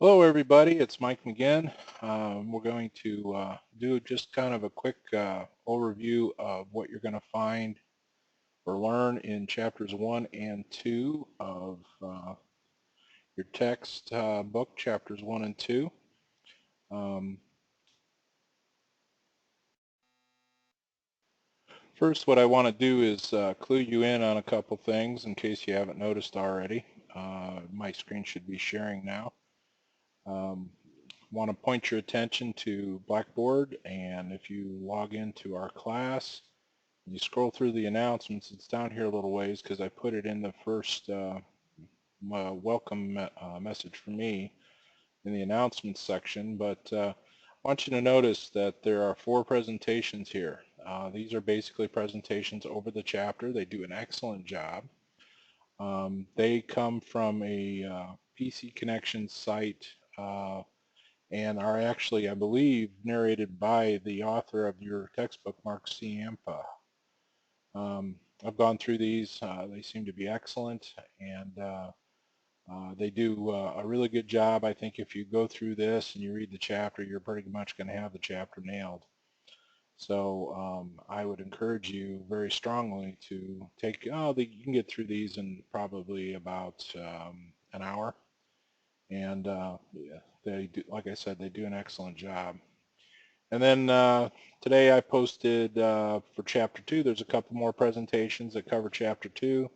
Hello everybody, it's Mike again. We're going to do just kind of a quick overview of what you're going to find or learn in chapters 1 and 2 of your text book, chapters 1 and 2. First, what I want to do is clue you in on a couple things in case you haven't noticed already. My screen should be sharing now. Want to point your attention to Blackboard, and if you log into our class, you scroll through the announcements, it's down here a little ways because I put it in the first welcome message for me in the announcements section, but I want you to notice that there are 4 presentations here. These are basically presentations over the chapter. They do an excellent job. They come from a PC Connection site and are actually, I believe, narrated by the author of your textbook, Mark Ciampa. I've gone through these. They seem to be excellent, and they do a really good job. I think if you go through this and you read the chapter, you're pretty much going to have the chapter nailed. So I would encourage you very strongly to take, you can get through these in probably about an hour. And they do, like I said, they do an excellent job. And then today I posted for Chapter 2, there's a couple more presentations that cover Chapter 2,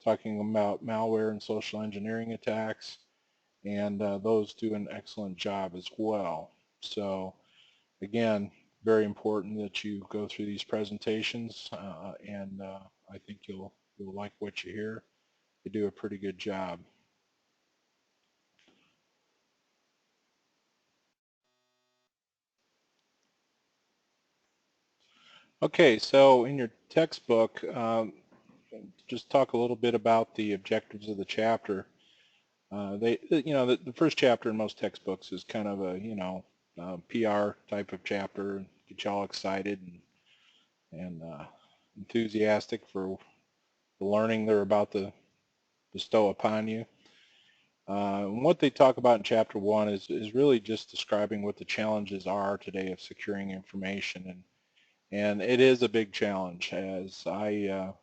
talking about malware and social engineering attacks, and those do an excellent job as well. So again, very important that you go through these presentations, and I think you'll like what you hear. They do a pretty good job. Okay, so in your textbook, just talk a little bit about the objectives of the chapter. The first chapter in most textbooks is kind of a, PR type of chapter, get you all excited and enthusiastic for the learning they're about to bestow upon you. And what they talk about in chapter 1 is really just describing what the challenges are today of securing information, and it is a big challenge. As I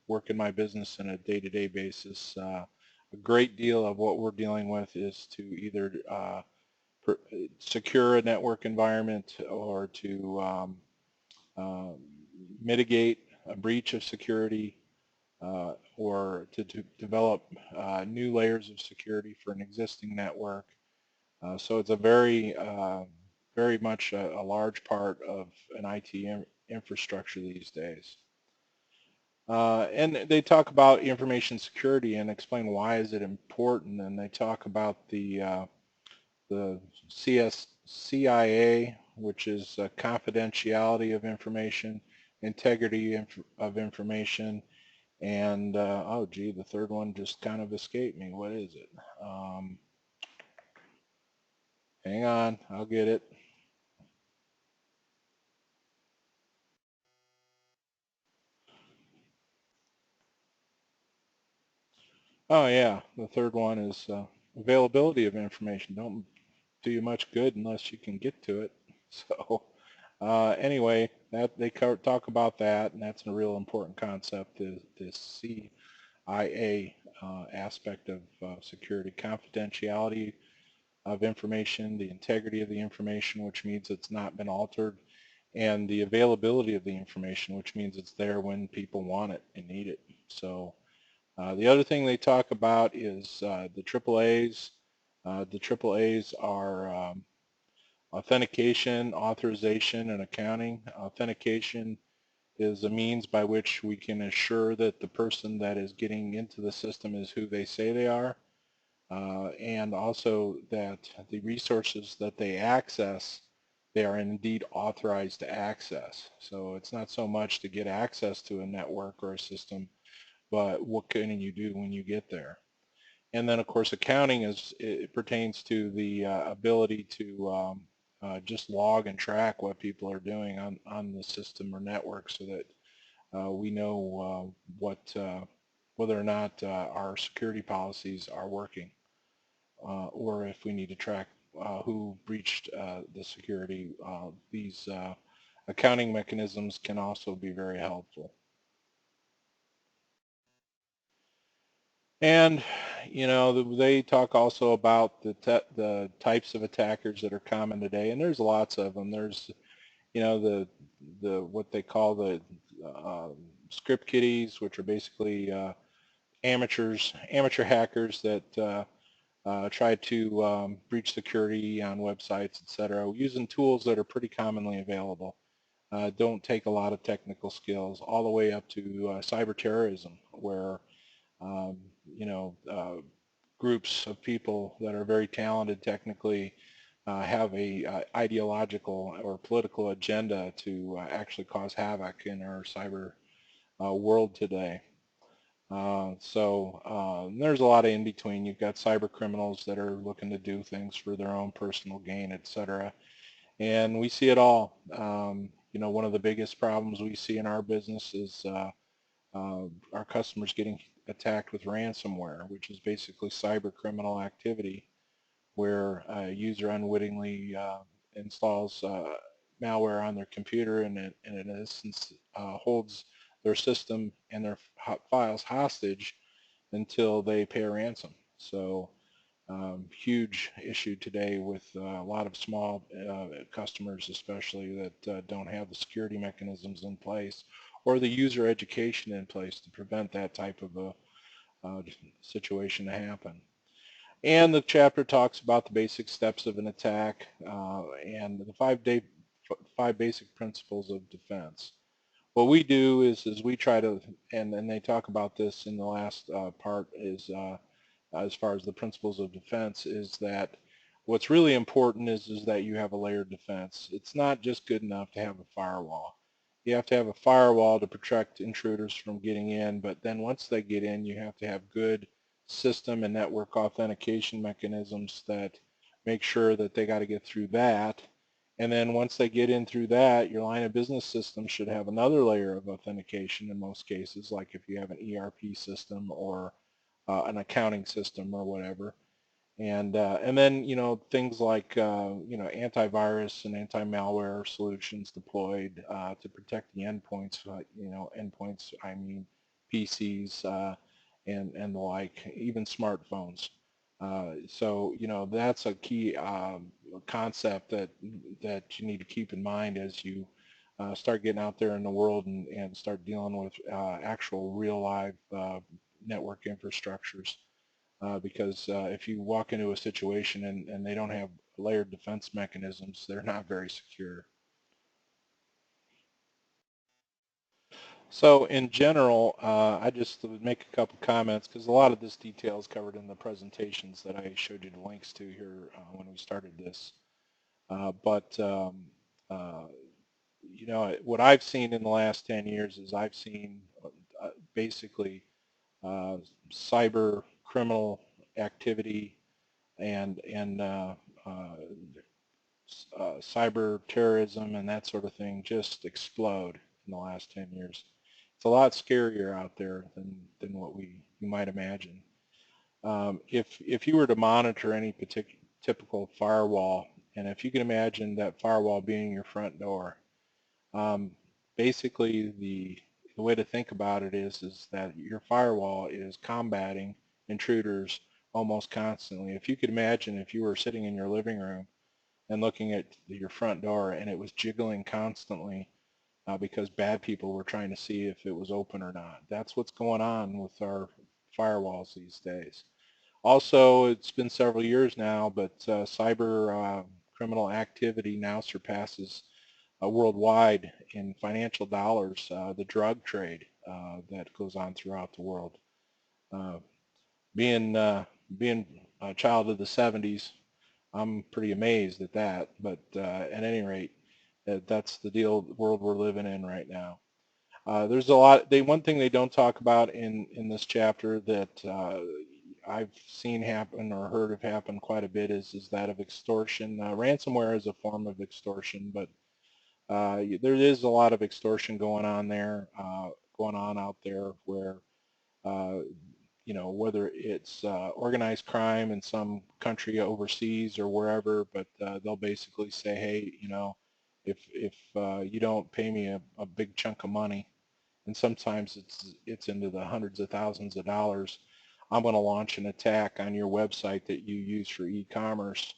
work in my business on a day-to-day basis, a great deal of what we're dealing with is to either secure a network environment or to mitigate a breach of security, or to develop new layers of security for an existing network. So it's a very much a large part of an IT infrastructure these days. And they talk about information security and explain why is it important, and they talk about the CSIA, which is confidentiality of information, integrity of information, and oh gee, the third one just kind of escaped me. What is it? Hang on, I'll get it. Oh yeah, the third one is availability of information. Don't do you much good unless you can get to it. So anyway, that they talk about that, and that's a real important concept. This CIA aspect of security, confidentiality of information, the integrity of the information, which means it's not been altered, and the availability of the information, which means it's there when people want it and need it. So the other thing they talk about is the AAAs. The AAAs are authentication, authorization, and accounting. Authentication is a means by which we can assure that the person that is getting into the system is who they say they are, and also that the resources that they access, they are indeed authorized to access. So it's not so much to get access to a network or a system, but what can you do when you get there? And then, of course, accounting it pertains to the ability to just log and track what people are doing on the system or network, so that we know whether or not our security policies are working. or if we need to track who breached the security, these accounting mechanisms can also be very helpful. And they talk also about the types of attackers that are common today, and there's lots of them. There's the what they call the script kiddies, which are basically amateur hackers that try to breach security on websites, etc., using tools that are pretty commonly available. Don't take a lot of technical skills, all the way up to cyber terrorism, where um, you know, groups of people that are very talented technically have a ideological or political agenda to actually cause havoc in our cyber world today. There's a lot of in between. You've got cyber criminals that are looking to do things for their own personal gain, etc. And we see it all. One of the biggest problems we see in our business is our customers getting attacked with ransomware, which is basically cyber criminal activity where a user unwittingly installs malware on their computer and in essence holds their system and their files hostage until they pay a ransom. So huge issue today with a lot of small customers especially that don't have the security mechanisms in place or the user education in place to prevent that type of a situation to happen. And the chapter talks about the basic steps of an attack and the five basic principles of defense. What we do is we try to, and they talk about this in the last part, is as far as the principles of defense, is that what's really important is that you have a layered defense. It's not just good enough to have a firewall. You have to have a firewall to protect intruders from getting in, but then once they get in, you have to have good system and network authentication mechanisms that make sure that they got to get through that. And then once they get in through that, your line of business system should have another layer of authentication in most cases, like if you have an ERP system or an accounting system or whatever. And then things like antivirus and anti-malware solutions deployed to protect the endpoints. Endpoints, I mean PCs and the like, even smartphones. So that's a key concept that you need to keep in mind as you start getting out there in the world and start dealing with actual real live network infrastructures. Because if you walk into a situation and they don't have layered defense mechanisms, they're not very secure. So in general, I just would make a couple comments because a lot of this detail is covered in the presentations that I showed you the links to here when we started this. But what I've seen in the last 10 years is I've seen basically cyber criminal activity and cyber terrorism and that sort of thing just explode in the last 10 years. It's a lot scarier out there than what you might imagine. If you were to monitor any typical firewall, and if you can imagine that firewall being your front door, um, basically the way to think about it is that your firewall is combating intruders almost constantly. If you could imagine if you were sitting in your living room and looking at your front door and it was jiggling constantly because bad people were trying to see if it was open or not. That's what's going on with our firewalls these days. Also, it's been several years now, but cyber criminal activity now surpasses worldwide in financial dollars the drug trade that goes on throughout the world. Uh, being a child of the 70s, I'm pretty amazed at that, but at any rate, that's the world we're living in right now. There's a lot. One thing they don't talk about in this chapter that I've seen happen or heard of happen quite a bit is that of extortion. Ransomware is a form of extortion, but there is a lot of extortion going on out there where uh, whether it's organized crime in some country overseas or wherever, but they'll basically say, hey, if you don't pay me a big chunk of money, and sometimes it's into the hundreds of thousands of dollars, I'm going to launch an attack on your website that you use for e-commerce.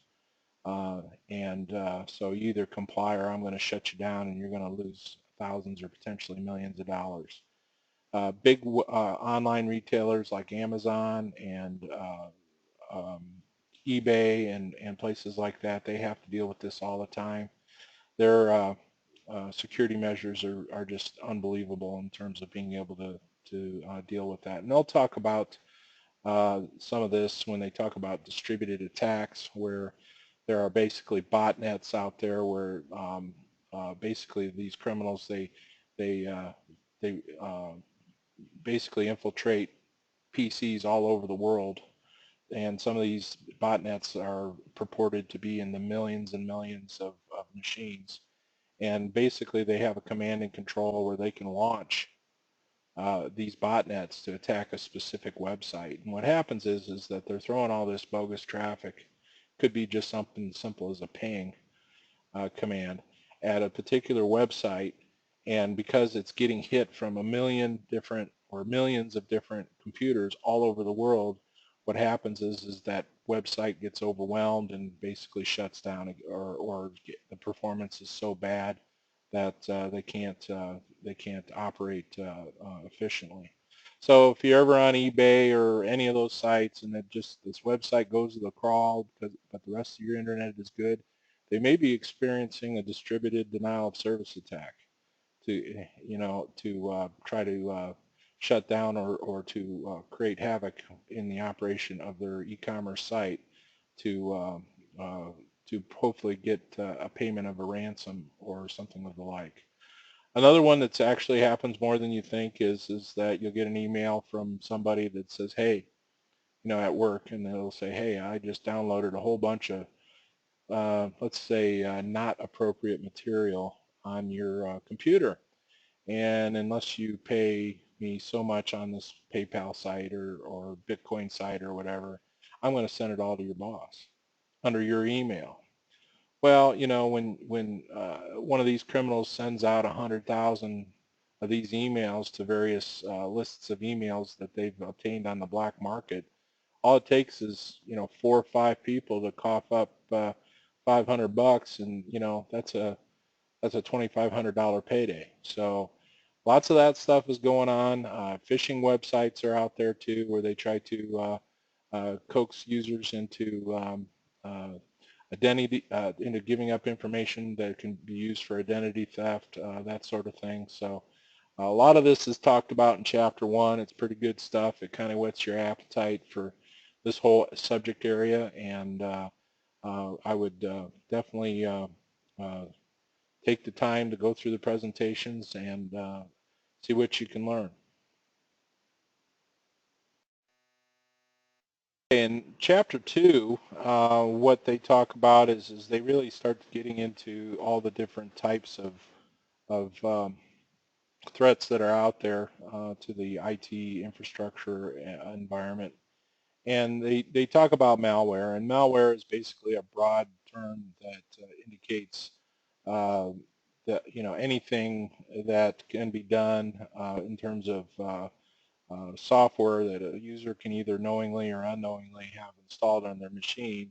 So you either comply or I'm going to shut you down and you're going to lose thousands or potentially millions of dollars. Big online retailers like Amazon and eBay and places like that, they have to deal with this all the time. Their security measures are just unbelievable in terms of being able to deal with that. And they'll talk about some of this when they talk about distributed attacks, where there are basically botnets out there where basically these criminals they basically infiltrate PCs all over the world, and some of these botnets are purported to be in the millions and millions of machines, and basically they have a command and control where they can launch these botnets to attack a specific website. And what happens is that they're throwing all this bogus traffic. Could be just something simple as a ping command at a particular website, and because it's getting hit from a million different or millions of different computers all over the world, what happens is that website gets overwhelmed and basically shuts down, or the performance is so bad that they can't operate efficiently. So if you're ever on eBay or any of those sites and this website goes to the crawl but the rest of your internet is good, they may be experiencing a distributed denial of service attack to try to shut down or to create havoc in the operation of their e-commerce site to to hopefully get a payment of a ransom or something of the like. Another one that's actually happens more than you think is that you'll get an email from somebody that says, hey, at work, and they'll say, hey, I just downloaded a whole bunch of let's say not appropriate material on your computer, and unless you pay me so much on this PayPal site or Bitcoin site or whatever, I'm going to send it all to your boss under your email. Well, when one of these criminals sends out 100,000 of these emails to various lists of emails that they've obtained on the black market, all it takes is 4 or 5 people to cough up $500, and that's a $2,500 payday. So lots of that stuff is going on. Phishing websites are out there too, where they try to coax users into giving up information that can be used for identity theft, that sort of thing. So a lot of this is talked about in Chapter 1. It's pretty good stuff. It kind of whets your appetite for this whole subject area, and I would definitely take the time to go through the presentations and see what you can learn. In Chapter 2, what they talk about is they really start getting into all the different types of threats that are out there to the IT infrastructure environment. And they talk about malware, and malware is basically a broad term that indicates that anything that can be done in terms of software that a user can either knowingly or unknowingly have installed on their machine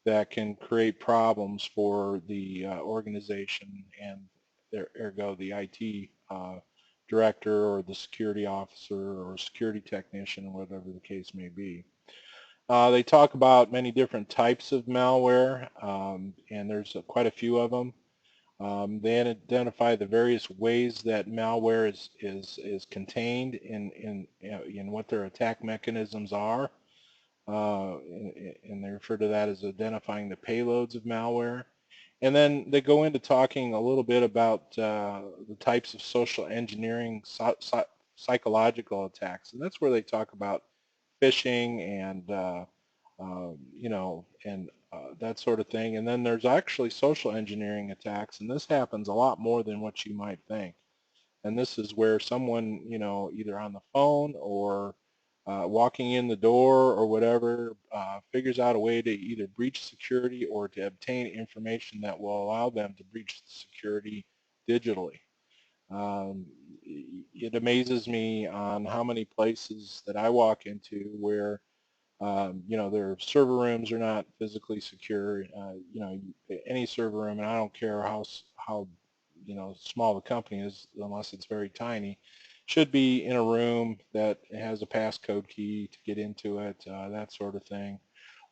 that can create problems for the organization and ergo the IT director or the security officer or security technician, whatever the case may be. They talk about many different types of malware, and there's quite a few of them. They identify the various ways that malware is contained in what their attack mechanisms are, and they refer to that as identifying the payloads of malware. And then they go into talking a little bit about the types of social engineering, psychological attacks, and that's where they talk about phishing and that sort of thing. And then there's actually social engineering attacks, and this happens a lot more than what you might think. And this is where someone, either on the phone or walking in the door or whatever, figures out a way to either breach security or to obtain information that will allow them to breach the security digitally. Um, it amazes me on how many places that I walk into where their server rooms are not physically secure. Any server room, and I don't care how small the company is, unless it's very tiny, should be in a room that has a passcode key to get into it, that sort of thing.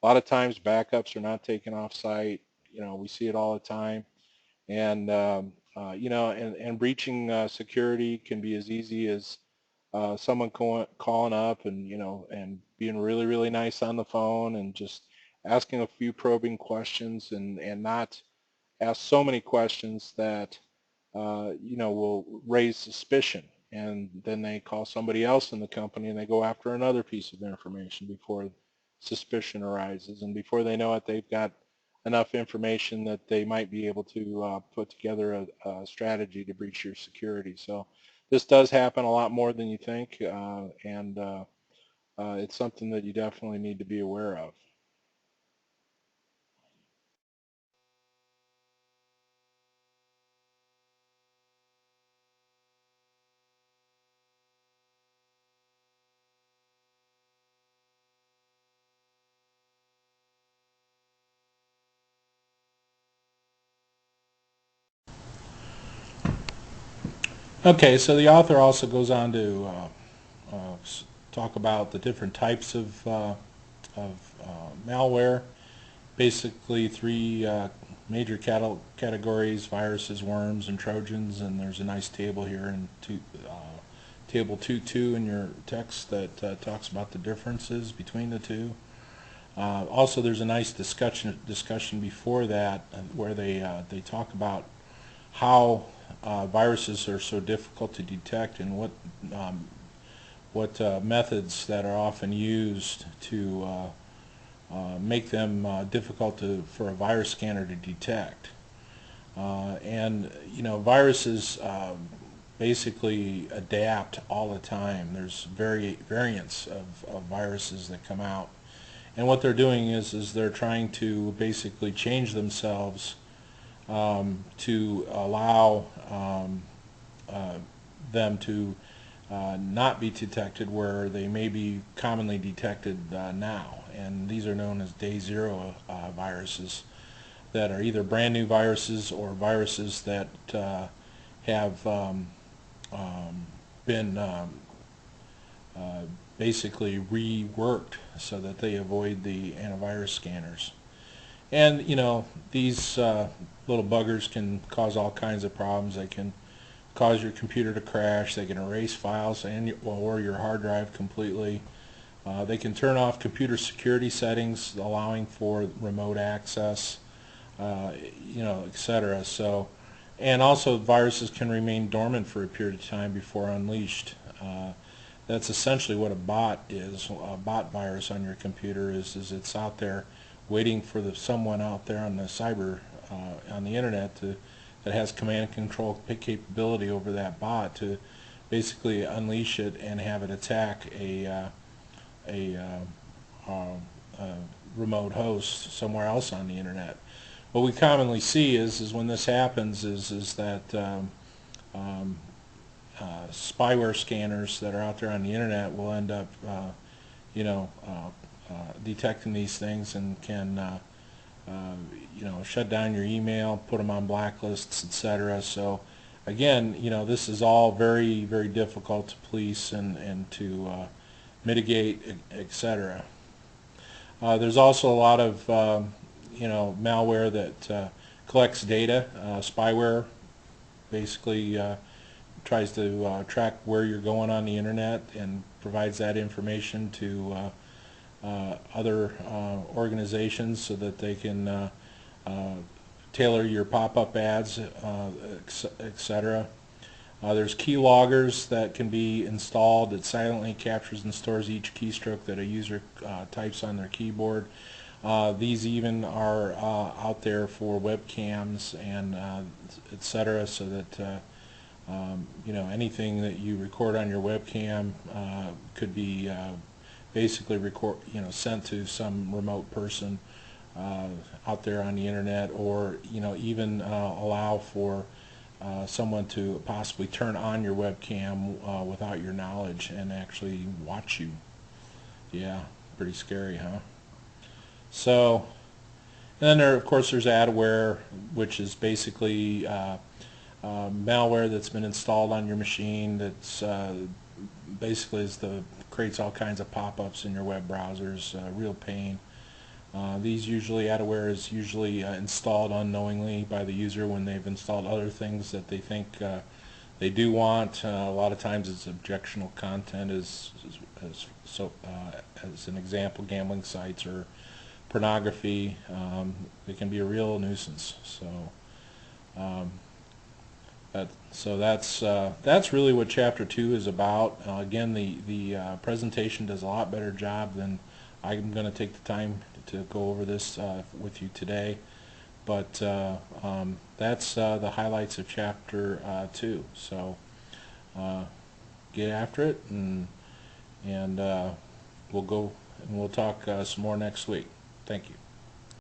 A lot of times backups are not taken off site. We see it all the time. And and breaching security can be as easy as someone calling up and and being really really nice on the phone and just asking a few probing questions and not ask so many questions that will raise suspicion, and then they call somebody else in the company and they go after another piece of information before suspicion arises, and before they know it, they've got enough information that they might be able to put together a strategy to breach your security. So this does happen a lot more than you think, and it's something that you definitely need to be aware of. Okay, so the author also goes on to talk about the different types of malware. Basically, three major categories: viruses, worms, and trojans. And there's a nice table here in table 2.2 in your text that talks about the differences between the two. Also, there's a nice discussion before that where they talk about how viruses are so difficult to detect and what methods that are often used to make them difficult for a virus scanner to detect. And viruses basically adapt all the time. There's variants of viruses that come out, and what they're doing is they're trying to basically change themselves to allow them to not be detected where they may be commonly detected now. And these are known as day zero viruses that are either brand new viruses or viruses that have been basically reworked so that they avoid the antivirus scanners. And these little buggers can cause all kinds of problems. They can cause your computer to crash. They can erase files or your hard drive completely. They can turn off computer security settings, allowing for remote access, etc. So, and also viruses can remain dormant for a period of time before unleashed. That's essentially what a bot is. A bot virus on your computer is it's out there waiting for someone out there on the on the internet that has command and control capability over that bot to basically unleash it and have it attack a, remote host somewhere else on the internet. What we commonly see is when this happens is that spyware scanners that are out there on the internet will end up you know detecting these things and can shut down your email, put them on blacklists, etc. So again, this is all very, very difficult to police and to mitigate, etc. There's also a lot of malware that collects data. Spyware basically tries to track where you're going on the internet and provides that information to other organizations so that they can tailor your pop-up ads, etc. There's keyloggers that can be installed that silently captures and stores each keystroke that a user types on their keyboard. These even are out there for webcams and etc. so that anything that you record on your webcam could be basically sent to some remote person out there on the internet, or even allow for someone to possibly turn on your webcam without your knowledge and actually watch you. Yeah, pretty scary, huh? So, and then of course there's adware, which is basically malware that's been installed on your machine that's basically creates all kinds of pop-ups in your web browsers. Real pain. Adware is usually installed unknowingly by the user when they've installed other things that they think they do want. A lot of times it's objectionable content, as an example, gambling sites or pornography. They can be a real nuisance. Um, that's really what Chapter 2 is about. Again, the presentation does a lot better job than I'm going to take the time to go over this with you today. But that's the highlights of Chapter 2. So get after it, and we'll talk some more next week. Thank you.